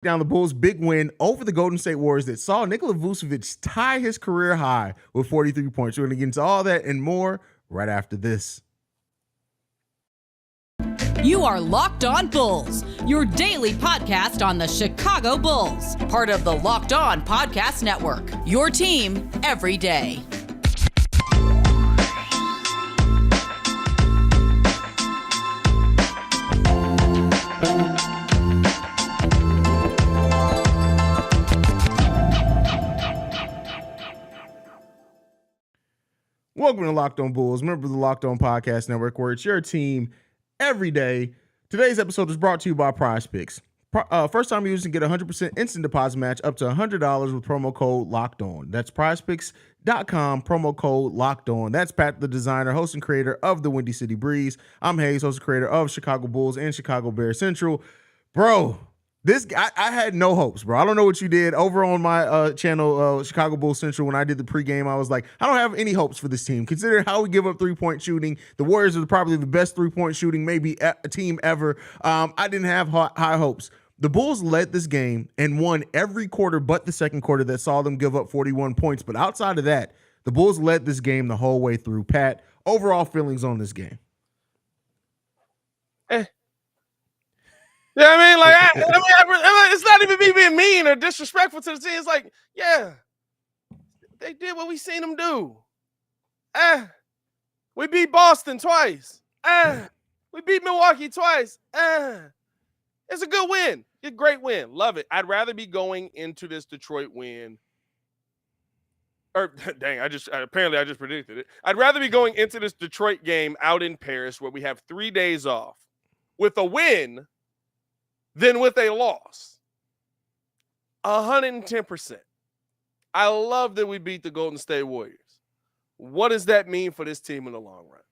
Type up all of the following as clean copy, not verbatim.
Down the Bulls' big win over the Golden State Warriors that saw Nikola Vucevic tie his career high with 43 points. We're going to get into all that and more right after this. You are Locked On Bulls, your daily podcast on the Chicago Bulls, part of the Locked On Podcast Network, your team every day. Welcome to Locked On Bulls, member of the Locked On Podcast Network, where it's your team every day. Today's episode is brought to you by Prize Picks. First time users can get a 100% instant deposit match up to $100 with promo code Locked On. That's prizepicks.com, promo code Locked On. That's Pat the Designer, host and creator of the Windy City Breeze. I'm Haize, host and creator of Chicago Bulls and Chicago Bears Central. Bro, I had no hopes, bro. I don't know what you did over on my channel, Chicago Bulls Central. When I did the pregame, I was like, I don't have any hopes for this team. Considering how we give up three-point shooting, the Warriors are probably the best three-point shooting maybe a team ever. I didn't have high hopes. The Bulls led this game and won every quarter but the second quarter that saw them give up 41 points. But outside of that, the Bulls led this game the whole way through. Pat, overall feelings on this game? Yeah, I mean, it's not even me being mean or disrespectful to the team. It's like, yeah, they did what we seen them do. We beat Boston twice. We beat Milwaukee twice. It's a good win. It's a great win. Love it. I'd rather be going into this Detroit win. Or dang, I just predicted it. I'd rather be going into this Detroit game out in Paris where we have 3 days off with a win than with a loss. 110%. I love that we beat the Golden State Warriors. What does that mean for this team in the long run?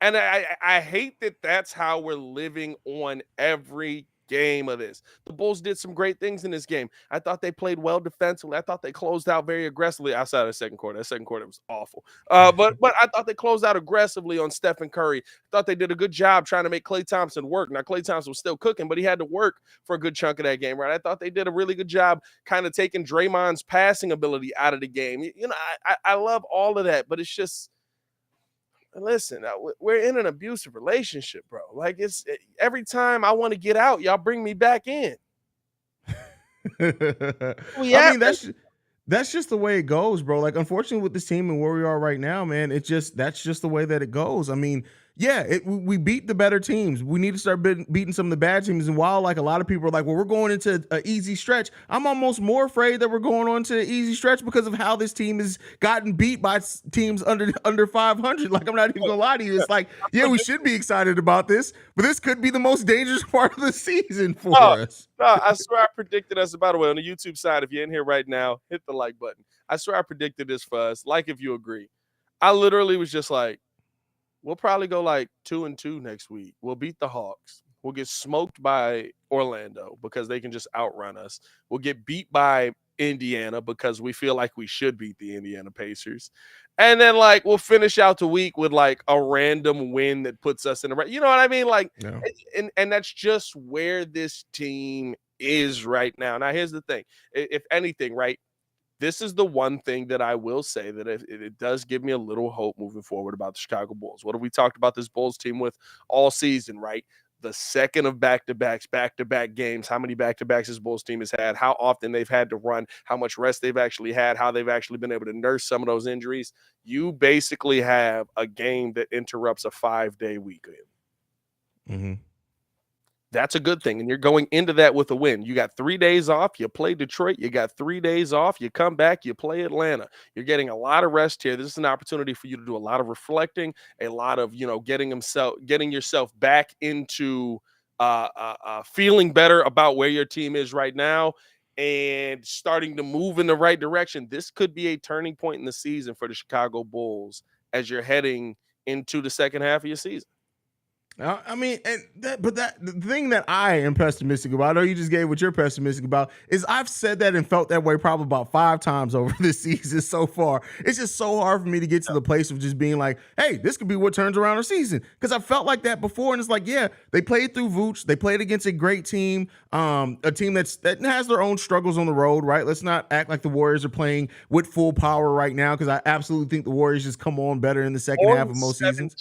And I hate that that's how we're living on every game of this. The Bulls did some great things in this game. I thought they played well defensively. I thought they closed out very aggressively outside of the second quarter. That second quarter was awful. But I thought they closed out aggressively on Stephen Curry. I thought they did a good job trying to make Klay Thompson work. Now, Klay Thompson was still cooking, but he had to work for a good chunk of that game, right? I thought they did a really good job kind of taking Draymond's passing ability out of the game. You know, I love all of that, but it's just, listen, we're in an abusive relationship, bro. Like, every time I want to get out, y'all bring me back in. I mean, that's just the way it goes, bro. Like, unfortunately, with this team and where we are right now, man, that's just the way that it goes. I mean, yeah, we beat the better teams. We need to start beating some of the bad teams. And while like a lot of people are like, well, we're going into an easy stretch, I'm almost more afraid that we're going on to an easy stretch because of how this team has gotten beat by teams under 500. Like, I'm not even gonna lie to you. It's like, yeah, we should be excited about this, but this could be the most dangerous part of the season for us. No, I swear I predicted us. By the way, on the YouTube side, if you're in here right now, hit the like button. I swear I predicted this for us. Like, if you agree, I literally was just like, we'll probably go like 2-2 next week. We'll beat the Hawks. We'll get smoked by Orlando because they can just outrun us. We'll get beat by Indiana because we feel like we should beat the Indiana Pacers. And then, like, we'll finish out the week with like a random win that puts us in the right. You know what I mean? Like, yeah. And that's just where this team is right now. Now, here's the thing. If anything, right, this is the one thing that I will say that it does give me a little hope moving forward about the Chicago Bulls. What have we talked about this Bulls team with all season, right? The second of back-to-backs, back-to-back games, how many back-to-backs this Bulls team has had, how often they've had to run, how much rest they've actually had, how they've actually been able to nurse some of those injuries. You basically have a game that interrupts a 5-day weekend. Mm-hmm. That's a good thing. And you're going into that with a win. You got 3 days off. You play Detroit. You got 3 days off. You come back. You play Atlanta. You're getting a lot of rest here. This is an opportunity for you to do a lot of reflecting, a lot of, getting yourself back into feeling better about where your team is right now and starting to move in the right direction. This could be a turning point in the season for the Chicago Bulls as you're heading into the second half of your season. I mean, the thing that I am pessimistic about, I know you just gave what you're pessimistic about, is I've said that and felt that way probably about 5 times over this season so far. It's just so hard for me to get to the place of just being like, hey, this could be what turns around a season. Because I felt like that before, and it's like, yeah, they played through Vooch, they played against a great team, a team that has their own struggles on the road, right? Let's not act like the Warriors are playing with full power right now, because I absolutely think the Warriors just come on better in the second half of most seasons.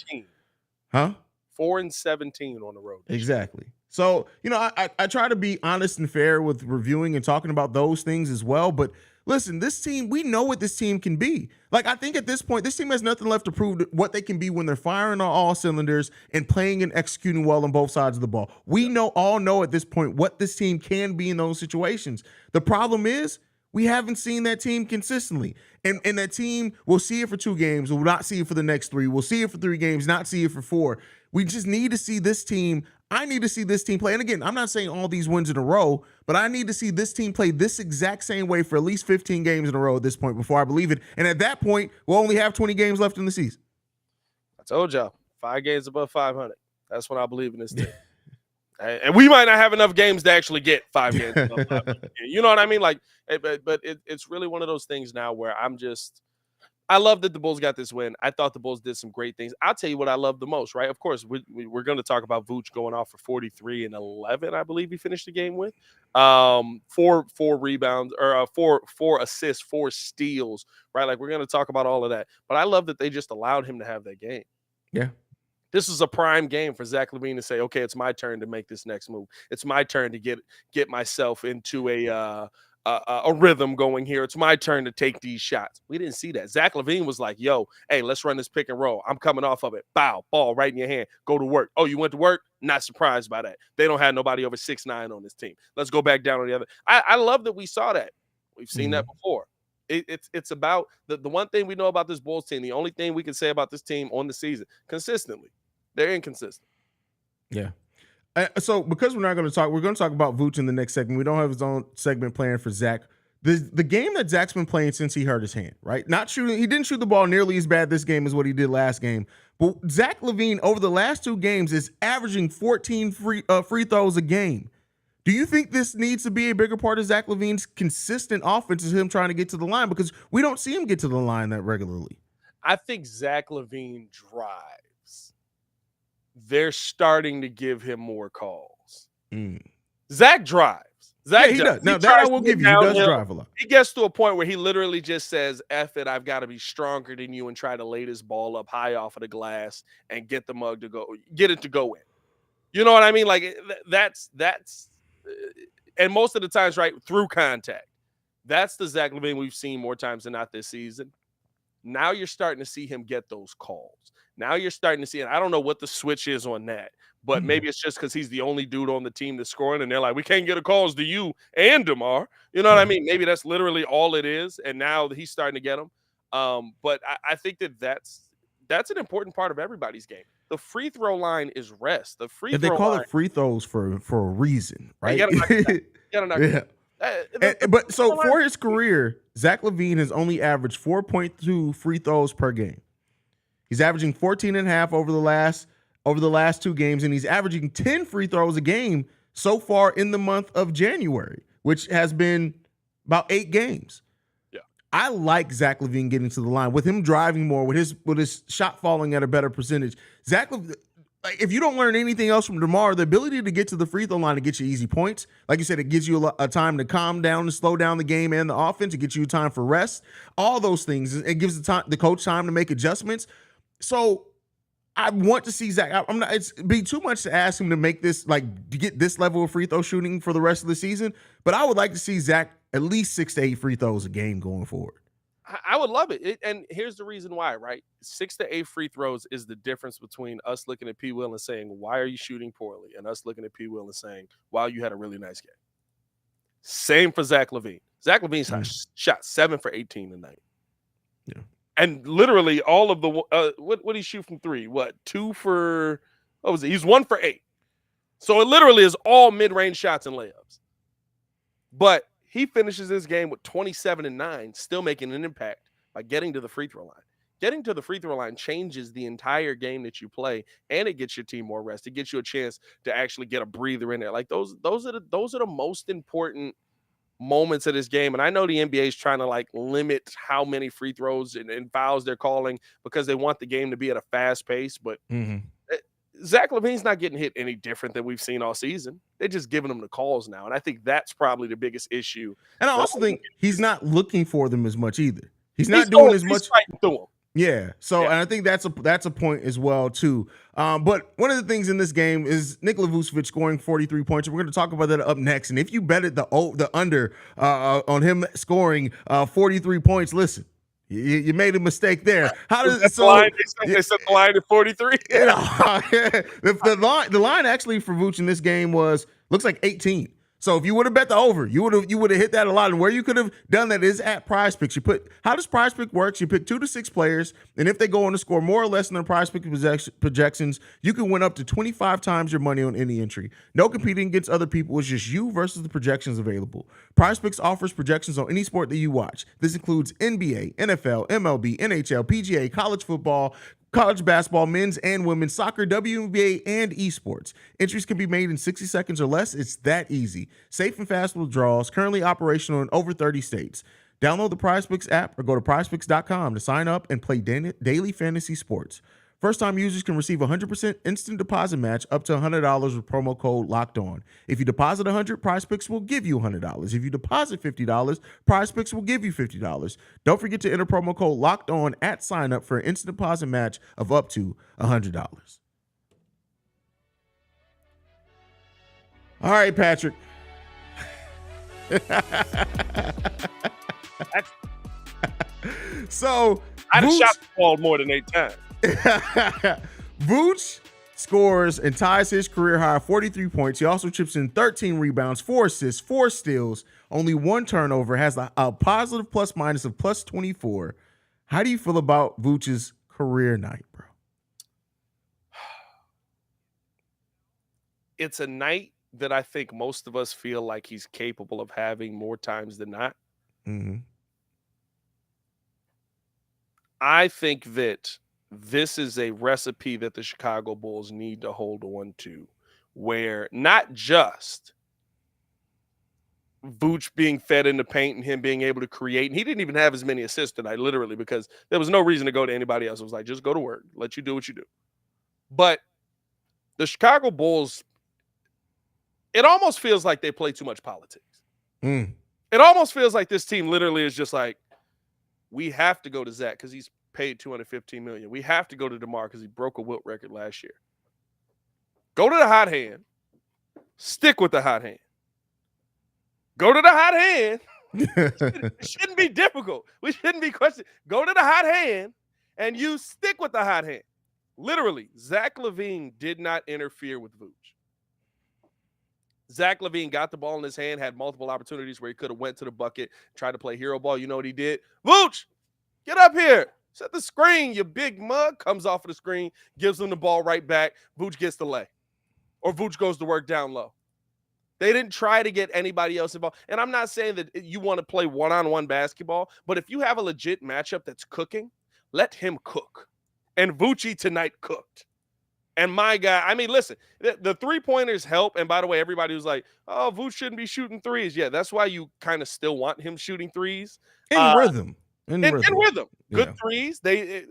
Huh? 4-17 on the road. Exactly. So, I try to be honest and fair with reviewing and talking about those things as well. But listen, this team, we know what this team can be. Like, I think at this point, this team has nothing left to prove what they can be when they're firing on all cylinders and playing and executing well on both sides of the ball. We all know at this point what this team can be in those situations. The problem is, we haven't seen that team consistently. And that team, we'll see it for 2 games. We'll not see it for the next 3. We'll see it for 3 games, not see it for 4. We just need to see this team. I need to see this team play. And again, I'm not saying all these wins in a row, but I need to see this team play this exact same way for at least 15 games in a row at this point before I believe it. And at that point, we'll only have 20 games left in the season. I told y'all, 5 games above 500. That's when I believe in this team. And we might not have enough games to actually get 5 games above 500. You know what I mean? Like, but it's really one of those things now where I love that the Bulls got this win. I thought the Bulls did some great things. I'll tell you what I love the most, right? Of course, we're going to talk about Vooch going off for 43 and 11, I believe he finished the game with. 4 rebounds, or 4 assists, 4 steals, right? Like, we're going to talk about all of that. But I love that they just allowed him to have that game. Yeah. This is a prime game for Zach LaVine to say, okay, it's my turn to make this next move. It's my turn to get myself into a rhythm going here. It's my turn to take these shots. We didn't see that. Zach LaVine was like, yo, hey, let's run this pick and roll. I'm coming off of it. Bow, ball right in your hand. Go to work. Oh, you went to work? Not surprised by that. They don't have nobody over 6'9" on this team. Let's go back down on the other. I love that we saw that. We've seen that before. It's about the one thing we know about this Bulls team. The only thing we can say about this team on the season, consistently, they're inconsistent. Yeah. So because we're going to talk about Vooch in the next segment. We don't have his own segment planned for Zach. The game that Zach's been playing since he hurt his hand, right? Not shooting. He didn't shoot the ball nearly as bad this game as what he did last game. But Zach LaVine over the last 2 games is averaging 14 free throws a game. Do you think this needs to be a bigger part of Zach LaVine's consistent offense, is him trying to get to the line? Because we don't see him get to the line that regularly. I think Zach LaVine drives. They're starting to give him more calls. Zach drives. He does. Now, that I will give you. He does drive a lot. He gets to a point where he literally just says, F it, I've got to be stronger than you, and try to lay this ball up high off of the glass and get it to go in. You know what I mean? Like, that's and most of the times, right, through contact. That's the Zach LaVine we've seen more times than not this season. Now you're starting to see him get those calls. Now you're starting to see, and I don't know what the switch is on that, but maybe it's just because he's the only dude on the team that's scoring, and they're like, we can't get a calls to you and DeMar. You know what I mean? Maybe that's literally all it is, and now he's starting to get them. But I think that's an important part of everybody's game. The free throw line is rest. The free throw they call line, it free throws for a reason, right? You gotta knock it down. But so for his career, Zach LaVine has only averaged 4.2 free throws per game. He's averaging 14.5 over the last 2 games, and he's averaging 10 free throws a game so far in the month of January, which has been about 8 games. Yeah, I like Zach LaVine getting to the line with him driving more, with his shot falling at a better percentage. Zach LaVine, like, if you don't learn anything else from DeMar, the ability to get to the free throw line to get you easy points, like you said, it gives you a time to calm down and slow down the game and the offense. It gets you time for rest. All those things. It gives the coach time to make adjustments. So I want to see Zach. It's be too much to ask him to make this, like, to get this level of free throw shooting for the rest of the season. But I would like to see Zach at least 6 to 8 free throws a game going forward. I would love it. And here's the reason why, right? 6 to 8 free throws is the difference between us looking at P. Will and saying, why are you shooting poorly? And us looking at P. Will and saying, wow, you had a really nice game. Same for Zach LaVine. Zach LaVine shot 7 for 18 tonight. Yeah. And literally all of the what did he shoot from 3? 2 for what was it? He's 1 for 8. So it literally is all mid-range shots and layups. But he finishes this game with 27 and 9, still making an impact by getting to the free throw line, getting to the free throw line changes the entire game that you play, and it gets your team more rest. It gets you a chance to actually get a breather in there. Like those are the most important moments of this game. And I know the NBA is trying to like limit how many free throws and fouls they're calling because they want the game to be at a fast pace. But Zach LaVine's not getting hit any different than we've seen all season. They're just giving him the calls now. And I think that's probably the biggest issue. And I also think he's not looking for them as much either. He's not doing as much. He's fighting through them. Yeah. So, and I think that's a point as well too. But one of the things in this game is Nikola Vucevic scoring 43 points. We're going to talk about that up next. And if you betted the under on him scoring 43 points, listen, you made a mistake there. How does they set the line at 43? The line actually for Vooch in this game looks like 18. So if you would have bet the over, you would have hit that a lot. And where you could have done that is at Prize Picks. How does Prize Pick works? You pick 2 to 6 players, and if they go on to score more or less than the Prize Pick projections, you can win up to 25 times your money on any entry. No competing against other people. It's just you versus the projections available. Prize Picks offers projections on any sport that you watch. This includes NBA, NFL, MLB, NHL, PGA, college football, college basketball, men's and women's soccer, WNBA, and esports. Entries can be made in 60 seconds or less. It's that easy. Safe and fast withdrawals, currently operational in over 30 states. Download the PrizePicks app or go to prizepicks.com to sign up and play daily fantasy sports. First-time users can receive a 100% instant deposit match up to $100 with promo code LOCKEDON. If you deposit $100, PrizePicks will give you $100. If you deposit $50, PrizePicks will give you $50. Don't forget to enter promo code LOCKEDON at sign-up for an instant deposit match of up to $100. All right, Patrick. So I'd have shot the ball more than 8 times. Vooch scores and ties his career high 43 points. He also chips in 13 rebounds, 4 assists, 4 steals, only 1 turnover, has a positive plus minus of plus 24. How do you feel about Vooch's career night, bro? It's a night that I think most of us feel like he's capable of having more times than not. Mm-hmm. I think that this is a recipe that the Chicago Bulls need to hold on to, where not just Vooch being fed in the paint and him being able to create, and he didn't even have as many assists tonight, literally, because there was no reason to go to anybody else. It was like, just go to work, let you do what you do. But the Chicago Bulls, it almost feels like they play too much politics. It almost feels like this team literally is just like, we have to go to Zach because he's paid $215 million. We have to go to DeMar because he broke a Wilt record last year. Go to the hot hand. Stick with the hot hand. Go to the hot hand. It shouldn't be difficult. We shouldn't be questioning. Go to the hot hand and you stick with the hot hand. Literally, Zach LaVine did not interfere with Vooch. Zach LaVine got the ball in his hand, had multiple opportunities where he could have went to the bucket, tried to play hero ball. You know what he did? Vooch, get up here. Set the screen, you big mug. Comes off of the screen, gives him the ball right back. Vooch gets the lay. Or Vooch goes to work down low. They didn't try to get anybody else involved. And I'm not saying that you want to play one-on-one basketball, but if you have a legit matchup that's cooking, let him cook. And Voochie tonight cooked. And my guy, I mean, listen, the three-pointers help. And by the way, everybody was like, oh, Vooch shouldn't be shooting threes. Yeah, that's why you kind of still want him shooting threes. In rhythm. In rhythm. Good threes. They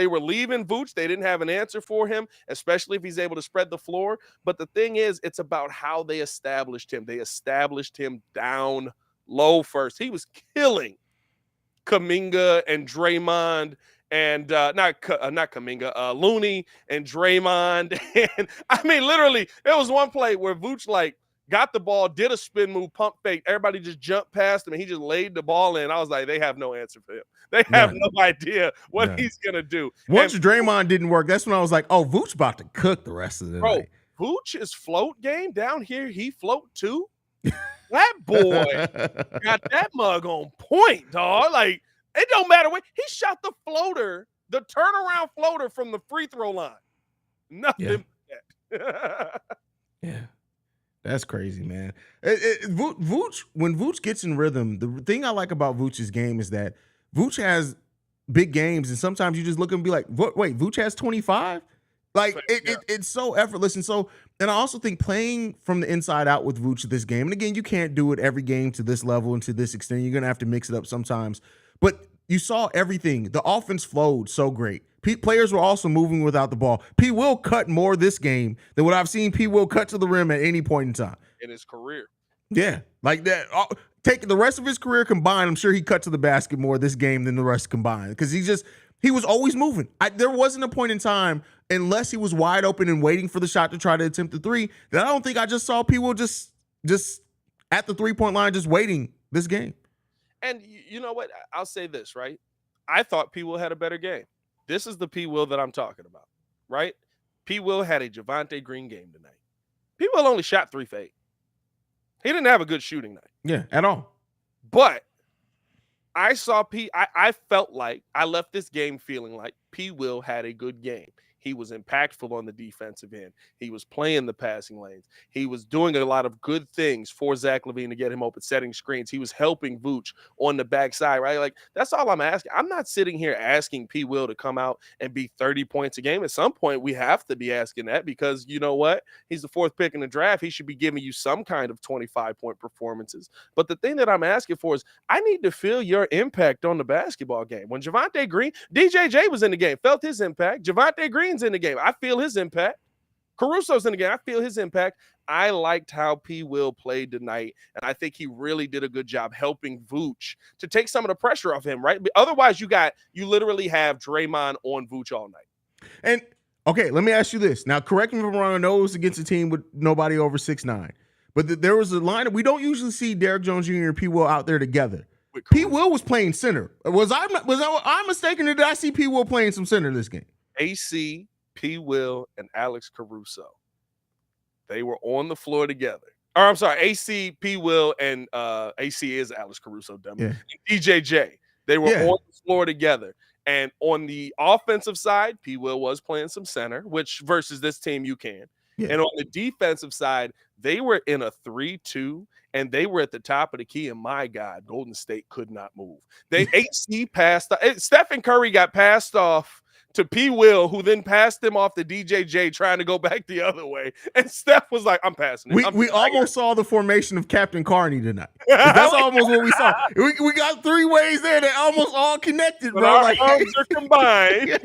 were leaving Vooch. They didn't have an answer for him, especially if he's able to spread the floor. But the thing is, it's about how they established him. They established him down low first. He was killing Kuminga and Draymond and not Kuminga, Looney and Draymond. And I mean, literally, there was one play where Vooch got the ball, did a spin move, pump fake. Everybody just jumped past him, and he just laid the ball in. I was like, they have no answer for him. They have no idea what he's going to do. Once Draymond didn't work, that's when I was like, oh, Vooch about to cook the rest of the night. Vooch's float game down here, he float too. That boy got that mug on point, dog. Like, it don't matter what. He shot the floater, the turnaround floater from the free throw line. Nothing but that. Yeah. That's crazy, man. Vooch, when Vooch gets in rhythm, the thing I like about Vooch's game is that Vooch has big games, and sometimes you just look and be like, wait, Vooch has 25? Like it's so effortless. And I also think playing from the inside out with Vooch this game, and again, you can't do it every game to this level and to this extent. You're gonna have to mix it up sometimes. But you saw everything. The offense flowed so great. Players were also moving without the ball. P. Will cut more this game than what I've seen P. Will cut to the rim at any point in time. In his career. Yeah, like that. Take the rest of his career combined, I'm sure he cut to the basket more this game than the rest combined because he was always moving. There wasn't a point in time, unless he was wide open and waiting for the shot to try to attempt the three, that I don't think I just saw P. Will just at the 3-point line just waiting this game. And you know what? I'll say this, right? I thought P. Will had a better game. This is the P. Will that I'm talking about, right? P. Will had a Javonte Green game tonight. P. Will only shot 3 for 8. He didn't have a good shooting night. Yeah, at all. But I saw I felt like I left this game feeling like P. Will had a good game. He was impactful on the defensive end. He was playing the passing lanes. He was doing a lot of good things for Zach LaVine to get him open, setting screens. He was helping Vooch on the backside, right? Like, that's all I'm asking. I'm not sitting here asking P. Will to come out and be 30 points a game. At some point, we have to be asking that because you know what? He's the 4th pick in the draft. He should be giving you some kind of 25-point performances. But the thing that I'm asking for is I need to feel your impact on the basketball game. When Javonte Green, DJJ was in the game, felt his impact. Javonte Green's in the game. I feel his impact. Caruso's in the game. I feel his impact. I liked how P. Will played tonight, and I think he really did a good job helping Vooch to take some of the pressure off him, right? But otherwise, you literally have Draymond on Vooch all night. And, okay, let me ask you this. Now, correct me if I'm wrong. I know it was against a team with nobody over 6'9", but there was a line. We don't usually see Derrick Jones Jr. and P. Will out there together. P. Will was playing center. Was I mistaken, or did I see P. Will playing some center this game? AC, P. Will, and Alex Caruso. They were on the floor together. Or I'm sorry, AC, P. Will, and AC is Alex Caruso, dummy. Yeah. And DJJ. They were on the floor together. And on the offensive side, P. Will was playing some center, which versus this team you can. Yeah. And on the defensive side, they were in a 3-2, and they were at the top of the key. And my God, Golden State could not move. AC passed. Stephen Curry got passed off to P. Will, who then passed him off to DJJ, trying to go back the other way. And Steph was like, I'm passing it. We almost saw the formation of Captain Carney tonight. That's almost what we saw. We got 3 ways there that almost all connected, but bro. Our arms are combined.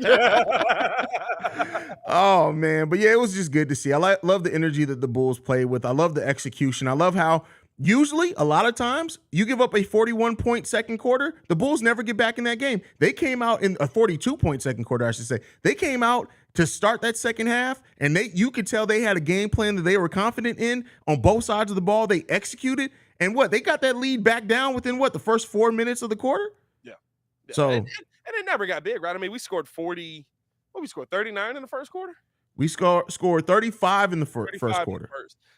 Oh, man. But, yeah, it was just good to see. I love the energy that the Bulls played with. I love the execution. I love how usually, a lot of times, you give up a 41-point second quarter, the Bulls never get back in that game. They came out in a 42-point second quarter, I should say. They came out to start that second half, and you could tell they had a game plan that they were confident in on both sides of the ball. They executed, and they got that lead back down within the first 4 minutes of the quarter? Yeah. So, and it never got big, right? I mean, we scored 40. We scored 39 in the first quarter? We scored 35 in the first quarter.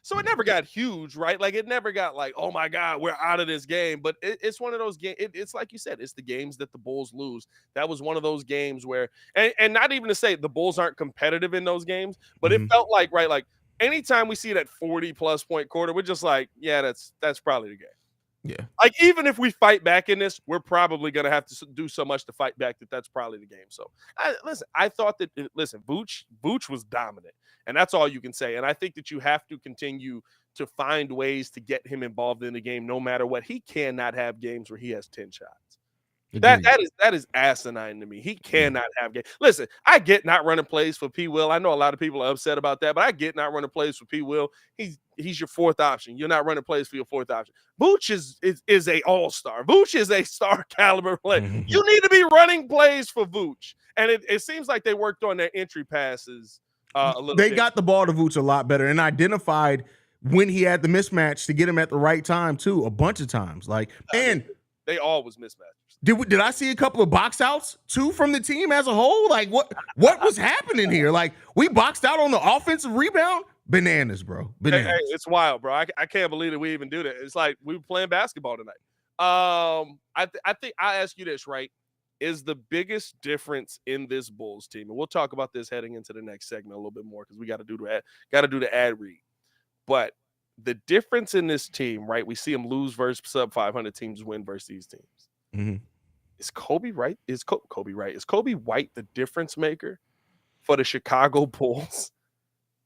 So it never got huge, right? Like, it never got like, oh, my God, we're out of this game. But it's one of those games. It's like you said, it's the games that the Bulls lose. That was one of those games where – and not even to say the Bulls aren't competitive in those games, but it felt like, right, like anytime we see that 40-plus point quarter, we're just like, yeah, that's probably the game. Yeah. Like, even if we fight back in this, we're probably going to have to do so much to fight back that's probably the game. So, I thought that, Vooch was dominant, and that's all you can say. And I think that you have to continue to find ways to get him involved in the game no matter what. He cannot have games where he has 10 shots. That is asinine to me. He cannot have games. Listen, I get not running plays for P. Will. I know a lot of people are upset about that, but I get not running plays for P. Will. He's your 4th option. You're not running plays for your 4th option. Vooch is a all-star. Vooch is a star caliber player. You need to be running plays for Vooch. And it seems like they worked on their entry passes a little bit. They got the ball to Vooch a lot better and identified when he had the mismatch to get him at the right time too, a bunch of times. They always mismatch. Did I see a couple of box outs too from the team as a whole? Like what was happening here? Like we boxed out on the offensive rebound? Bananas, bro. Bananas. Hey, it's wild, bro. I can't believe that we even do that. It's like we were playing basketball tonight. I think I ask you this, right? Is the biggest difference in this Bulls team, and we'll talk about this heading into the next segment a little bit more because we got to do the ad read. But the difference in this team, right? We see them lose versus sub 500 teams, win versus these teams. Mm-hmm. Is Kobe right? Is Kobe right? Is Kobe White the difference maker for the Chicago Bulls?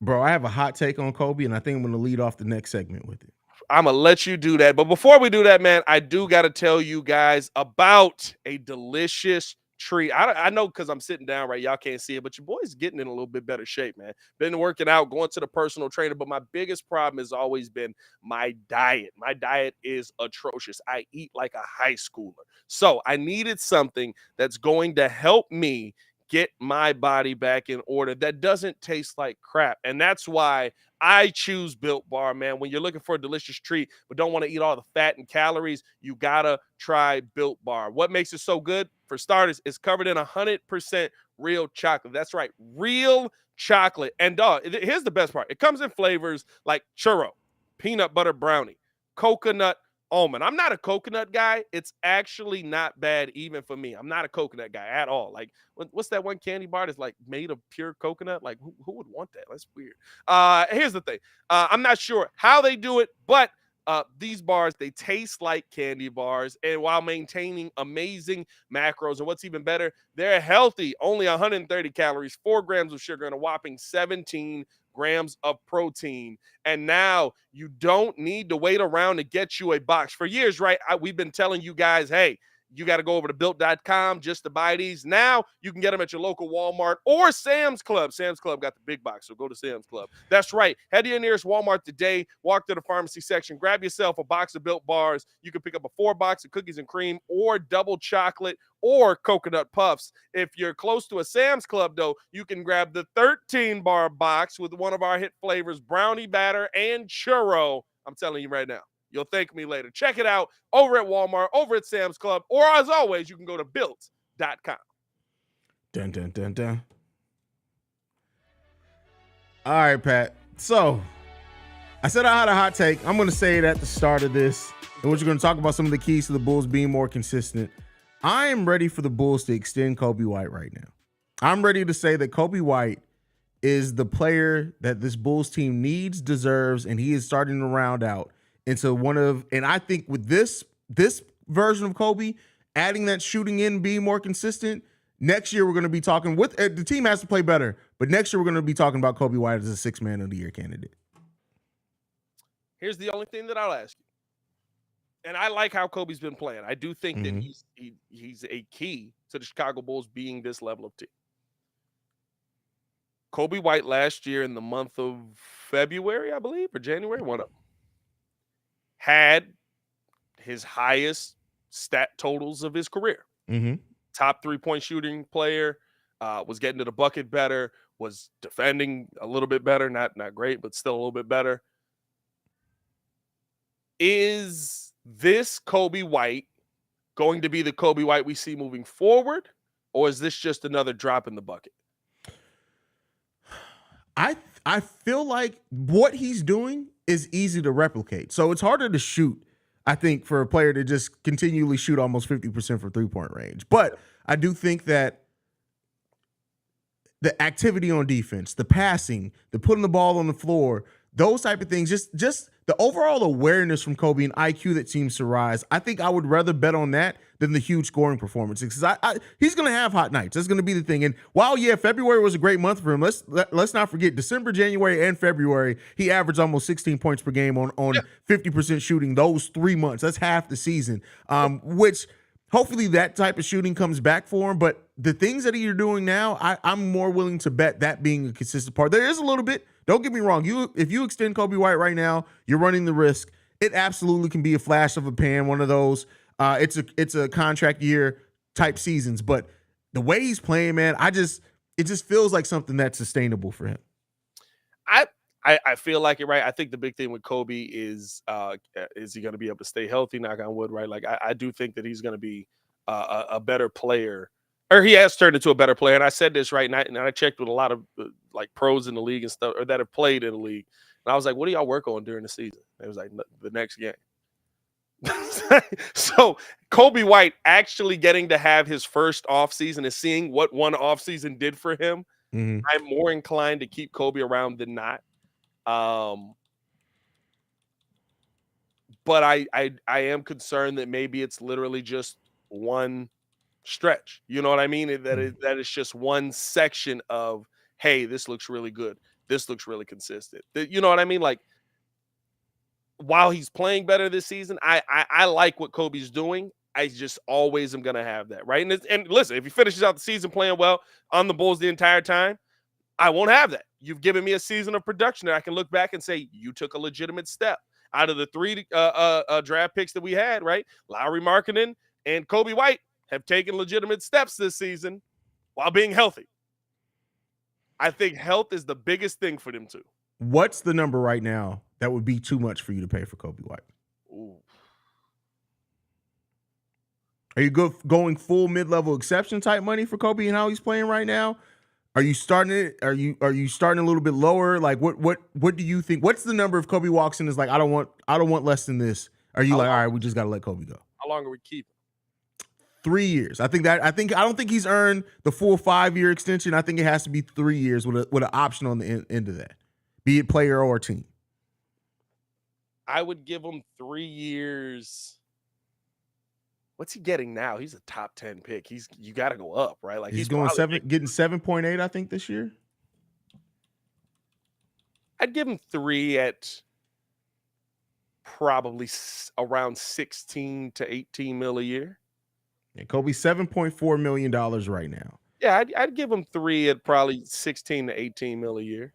Bro, I have a hot take on Kobe, and I think I'm going to lead off the next segment with it. I'm going to let you do that. But before we do that, man, I do got to tell you guys about a delicious treat. I know because I'm sitting down, right? Y'all can't see it, but your boy's getting in a little bit better shape, man. Been working out, going to the personal trainer, but my biggest problem has always been my diet. My diet is atrocious. I eat like a high schooler. So I needed something that's going to help me get my body back in order that doesn't taste like crap. And that's why I choose Built Bar, man. When you're looking for a delicious treat but don't want to eat all the fat and calories, you gotta try Built Bar. What makes it so good? For starters, it's covered in 100% real chocolate. That's right, real chocolate. And here's the best part. It comes in flavors like churro, peanut butter brownie, coconut almond. I'm not a coconut guy. It's actually not bad even for me. I'm not a coconut guy at all. Like, what's that one candy bar that's like made of pure coconut? Like, who would want that? That's weird. Here's the thing. I'm not sure how they do it, but these bars, they taste like candy bars, and while maintaining amazing macros. And what's even better, they're healthy, only 130 calories, 4 grams of sugar, and a whopping 17 grams of protein. And now you don't need to wait around to get you a box. For years, right, we've been telling you guys, hey, you got to go over to built.com just to buy these. Now you can get them at your local Walmart or Sam's Club. Sam's Club got the big box, so go to Sam's Club. That's right. Head to your nearest Walmart today. Walk to the pharmacy section. Grab yourself a box of Built Bars. You can pick up a 4-box of cookies and cream or double chocolate or coconut puffs. If you're close to a Sam's Club, though, you can grab the 13-bar box with one of our hit flavors, brownie batter and churro. I'm telling you right now. You'll thank me later. Check it out over at Walmart, over at Sam's Club, or as always, you can go to built.com. Dun, dun, dun, dun. All right, Pat. So I said I had a hot take. I'm going to say it at the start of this. And we're going to talk about some of the keys to the Bulls being more consistent. I am ready for the Bulls to extend Kobe White right now. I'm ready to say that Kobe White is the player that this Bulls team needs, deserves, and he is starting to round out into one of, and I think with this version of Kobe, adding that shooting in, being more consistent, next year we're going to be talking with, the team has to play better, but next year we're going to be talking about Kobe White as a 6th man of the year candidate. Here's the only thing that I'll ask you. And I like how Kobe's been playing. I do think that he's a key to the Chicago Bulls being this level of team. Kobe White last year in the month of February, I believe, or January, one of them, had his highest stat totals of his career. Top 3-point shooting player, was getting to the bucket better, was defending a little bit better, not great, but still a little bit better. Is this Kobe White going to be the Kobe White we see moving forward, or is this just another drop in the bucket? I feel like what he's doing is easy to replicate. So it's harder to shoot, I think, for a player to just continually shoot almost 50% from 3-point range. But I do think that the activity on defense, the passing, the putting the ball on the floor, those type of things, just the overall awareness from Kobe and IQ that seems to rise, I think I would rather bet on that than the huge scoring performances. Because he's going to have hot nights. That's going to be the thing. And while, yeah, February was a great month for him, let's not forget December, January, and February, he averaged almost 16 points per game on 50% shooting those 3 months. That's half the season, which hopefully that type of shooting comes back for him. But the things that you're doing now, I'm more willing to bet that being a consistent part. There is a little bit. Don't get me wrong. If you extend Kobe White right now, you're running the risk. It absolutely can be a flash of a pan, one of those. It's a contract year type seasons. But the way he's playing, man, it just feels like something that's sustainable for him. I feel like it, right? I think the big thing with Kobe is he going to be able to stay healthy, knock on wood, right? Like, I do think that he's going to be a better player, or he has turned into a better player. And I said this, right? And I checked with a lot of like pros in the league and stuff, or that have played in the league. And I was like, what do y'all work on during the season? It was like, the next game. So Kobe White actually getting to have his first offseason and seeing what one offseason did for him, I'm more inclined to keep Kobe around than not. But I am concerned that maybe it's literally just one stretch. You know what I mean? That is just one section of, hey, this looks really good. This looks really consistent. You know what I mean? Like, while he's playing better this season, I like what Kobe's doing. I just always am gonna have that, right? And listen, if he finishes out the season playing well on the Bulls the entire time, I won't have that. You've given me a season of production that I can look back and say you took a legitimate step. Out of the 3 draft picks that we had, right? Lowry Markkanen and Kobe White have taken legitimate steps this season while being healthy. I think health is the biggest thing for them too. What's the number right now that would be too much for you to pay for Kobe White? Ooh. Are you going full mid-level exception type money for Kobe and how he's playing right now? Are you starting it? Are you starting a little bit lower? Like what do you think? What's the number if Kobe walks in and is like, I don't want less than this? Are you like, all right, we just gotta let Kobe go? How long are we keeping? 3 years. I don't think he's earned the full 5-year extension. I think it has to be 3 years with an option on the end of that, be it player or team. I would give him 3 years. What's he getting now? He's a top 10 pick. You got to go up, right? Like he's going getting 7.8, I think, this year. I'd give him 3 at probably around 16 to 18 mil a year. Yeah, Kobe's $7.4 million right now. Yeah, I'd give him 3 at probably 16 to 18 mil a year.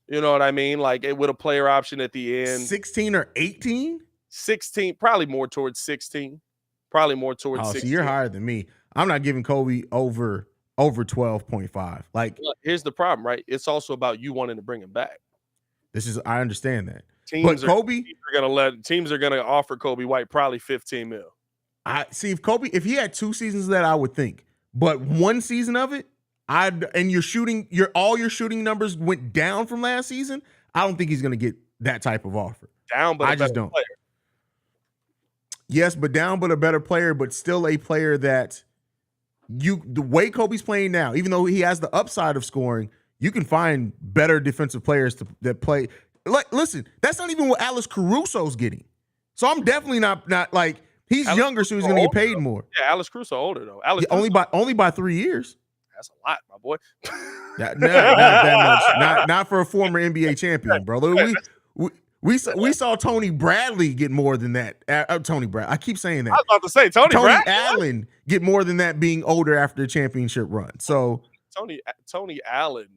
You know what I mean? Like with a player option at the end. 16 or 18? 16, probably more towards 16. Probably more towards 16. So you're higher than me. I'm not giving Kobe over 12.5. Like, look, here's the problem, right? It's also about you wanting to bring him back. I understand that. Teams are gonna offer Kobe White probably 15 mil. I see if he had 2 seasons of that, I would think. But 1 season of it, your shooting numbers went down from last season. I don't think he's gonna get that type of offer. Down, but I just don't. Player. Yes, but down, but a better player, but still a player that the way Kobe's playing now, even though he has the upside of scoring, you can find better defensive players that play. Like, listen, that's not even what Alex Caruso's getting. So I'm definitely not like he's Alex younger, so he's going to get paid more. Yeah, Alex Caruso older though. Only by 3 years. That's a lot, my boy. Not that much. Not for a former NBA champion, brother. We saw Tony Bradley get more than that. Tony Bradley. I keep saying that. I was about to say Tony Bradley. Allen get more than that being older after the championship run. So Tony Allen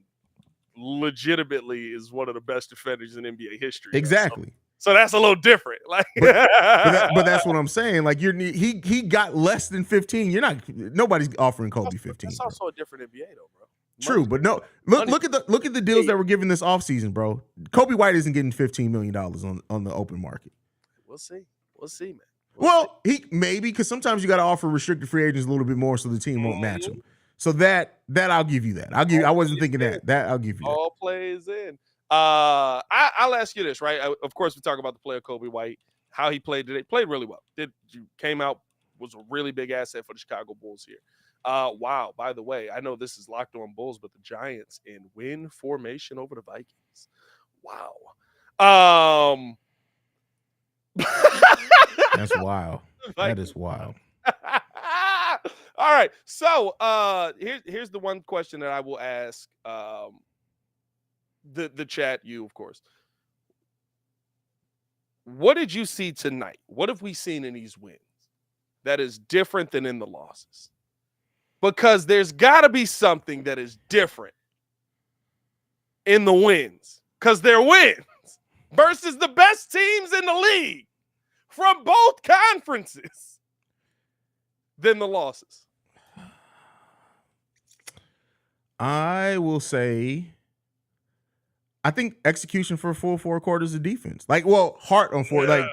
legitimately is one of the best defenders in NBA history. Exactly. So that's a little different. Like, but that's what I'm saying. Like he got less than 15. Nobody's offering Kobe 15. That's also a different NBA though, bro. True, but no. Look at the deals that were given this offseason, bro. Kobe White isn't getting $15 million on the open market. We'll see, man. He maybe because sometimes you got to offer restricted free agents a little bit more so the team won't match them. So that I'll give you that. I wasn't thinking that. That I'll give you. All plays in. I'll ask you this, right? Of course, we talk about the player Kobe White, how he played today. Played really well. Came out, was a really big asset for the Chicago Bulls here. Wow, by the way, I know this is Locked On Bulls, but the Giants in win formation over the Vikings. Wow. That's wild. That is wild. All right. So here's the one question that I will ask the chat, you, of course. What did you see tonight? What have we seen in these wins that is different than in the losses? Because there's got to be something that is different in the wins. Because they're wins versus the best teams in the league from both conferences than the losses. I will say, I think execution for a full 4 quarters of defense. Heart on 4. Like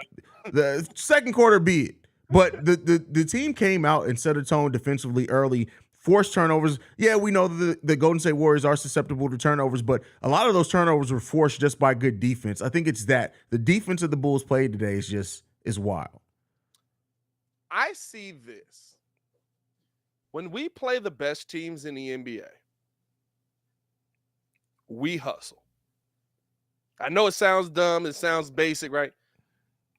the second quarter, be it. But the team came out and set a tone defensively early, forced turnovers. Yeah, we know the Golden State Warriors are susceptible to turnovers, but a lot of those turnovers were forced just by good defense. I think it's that. The defense of the Bulls played today is wild. I see this. When we play the best teams in the NBA, we hustle. I know it sounds dumb. It sounds basic, right?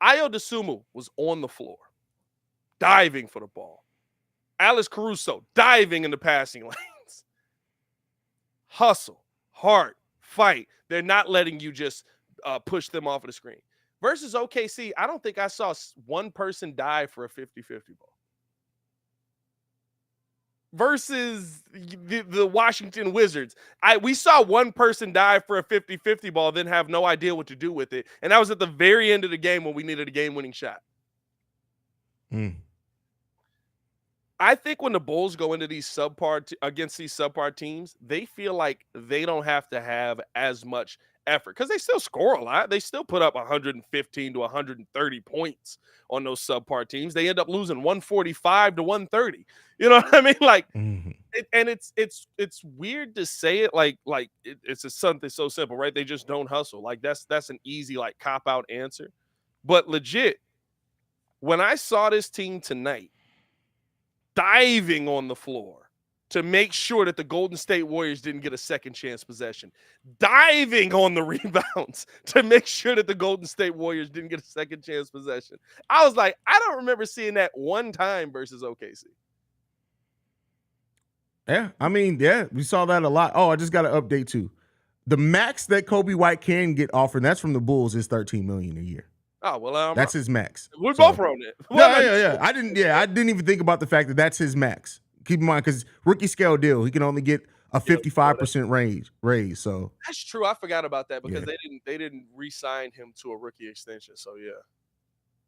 Ayo Dosunmu was on the floor, diving for the ball, Alex Caruso diving in the passing lanes. Hustle, heart, fight. They're not letting you just push them off of the screen. Versus OKC, I don't think I saw one person die for a 50-50 ball. Versus the Washington Wizards, we saw one person die for a 50-50 ball, then have no idea what to do with it. And that was at the very end of the game when we needed a game-winning shot. I think when the Bulls go into these against these subpar teams, they feel like they don't have to have as much effort because they still score a lot. They still put up 115 to 130 points on those subpar teams. They end up losing 145 to 130. You know what I mean? Like, it's weird to say it it's something so simple, right? They just don't hustle. Like that's an easy like cop out answer, but legit. When I saw this team tonight diving on the floor to make sure that the Golden State Warriors didn't get a second chance possession, diving on the rebounds to make sure that the Golden State Warriors didn't get a second chance possession, I was like, I don't remember seeing that one time versus OKC. Yeah, I mean, yeah, we saw that a lot. Oh, I just got an update too. The max that Kobe White can get offered, that's from the Bulls, is $13 million a year. Oh well, that's his max. We're both on it. Yeah. I didn't even think about the fact that that's his max. Keep in mind, because rookie scale deal, he can only get a 55% raise. So that's true. I forgot about that because they didn't re-sign him to a rookie extension. So yeah.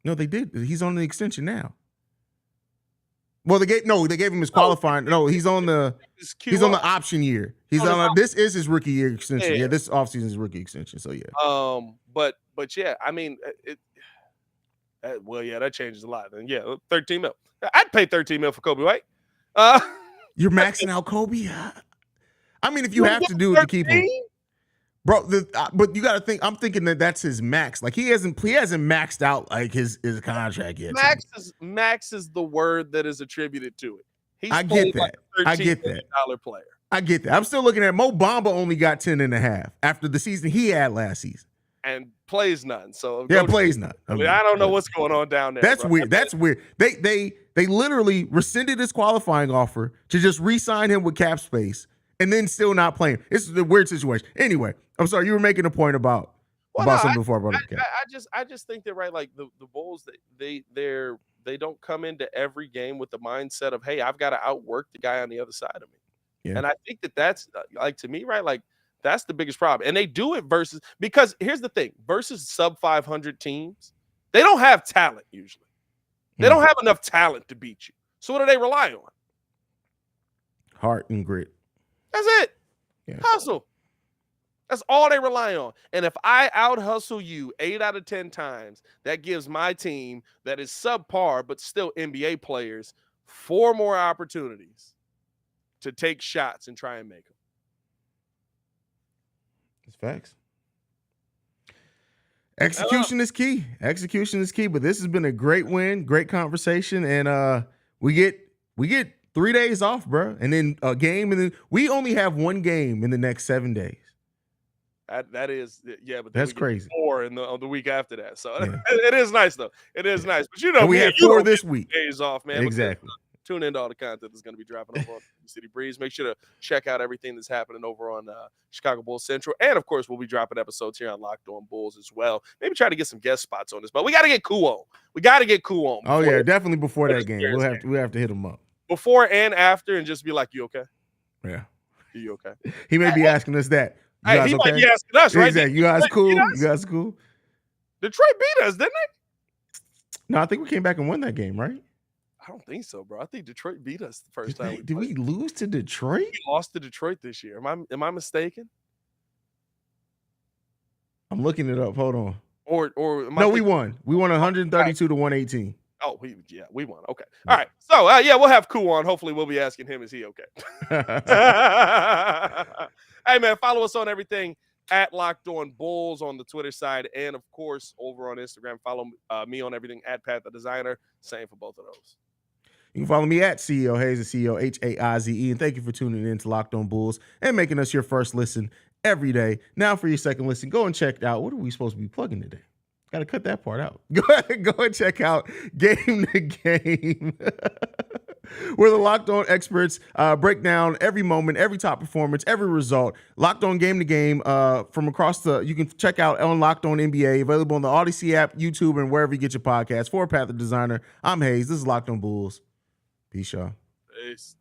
No, they did. He's on the extension now. Well, they gave him his qualifying. No, he's on the option year. This is his rookie year extension. Yeah, this offseason is his rookie extension. So yeah. But yeah, I mean, that changes a lot. Then yeah, 13 mil. I'd pay 13 mil for Kobe White. You're maxing out Kobe. I mean, if you have to do it to keep him, bro. But you got to think. I'm thinking that's his max. Like he hasn't maxed out like his contract yet. Max is the word that is attributed to it. I get that. I get that. Player. I get that. I'm still looking at Mo Bamba only got 10.5 after the season he had last season. And plays none. So plays none. I don't know what's going on down there. That's weird. That's weird. They literally rescinded his qualifying offer to just re-sign him with cap space and then still not play him. It's a weird situation. Anyway, I'm sorry, you were making a point about something before I brought it up. I just think that like the Bulls, they don't come into every game with the mindset of, hey, I've got to outwork the guy on the other side of me. Yeah. And I think that's like, to me, right, like that's the biggest problem. And they do it because here's the thing, versus sub 500 teams, they don't have talent usually. They don't have enough talent to beat you. So what do they rely on? Heart and grit. That's it. Yeah. Hustle. That's all they rely on. And if I out-hustle you 8 out of 10 times, that gives my team that is subpar but still NBA players 4 more opportunities to take shots and try and make them. It's facts. Execution is key. Execution is key. But this has been a great win, great conversation, and we get 3 days off, bro, and then a game, and then we only have 1 game in the next 7 days. That is, yeah, but that's crazy. 4 in the week after that, so it is nice though. It is nice, but and we have 4 this week. Days off, man. Exactly. Tune into all the content that's going to be dropping over on City Breeze. Make sure to check out everything that's happening over on Chicago Bulls Central. And, of course, we'll be dropping episodes here on Locked On Bulls as well. Maybe try to get some guest spots on this. But we got to get Koo on. Oh, yeah, definitely before that game. We'll have to hit him up. Before and after, and just be like, you okay? Yeah. You okay? He may be asking us that. You guys he okay? might be asking us, right? Exactly. You guys cool? You guys cool? Detroit beat us, didn't they? No, I think we came back and won that game, right? I don't think so, bro. I think Detroit beat us the first time. Did we lose to Detroit? We lost to Detroit this year. Am I mistaken? I'm looking it up. Hold on. Or no, we won. We won 132 to 118. Oh, we won. Okay. All right. So we'll have Koo on. Hopefully, we'll be asking him, is he okay? Hey, man, follow us on everything at Locked On Bulls on the Twitter side, and of course over on Instagram. Follow me on everything at Pat the Designer. Same for both of those. You can follow me at CEO Haize, CEO Haize, and thank you for tuning in to Locked On Bulls and making us your first listen every day. Now for your second listen, go and check out, what are we supposed to be plugging today? Got to cut that part out. Go and check out Game to Game We're the Locked On experts. Break down every moment, every top performance, every result. Locked On game to game from across the. You can check out on Locked On NBA, available on the Odyssey app, YouTube, and wherever you get your podcasts. For Pat the Designer, I'm Haize. This is Locked On Bulls. Peace, y'all. Peace.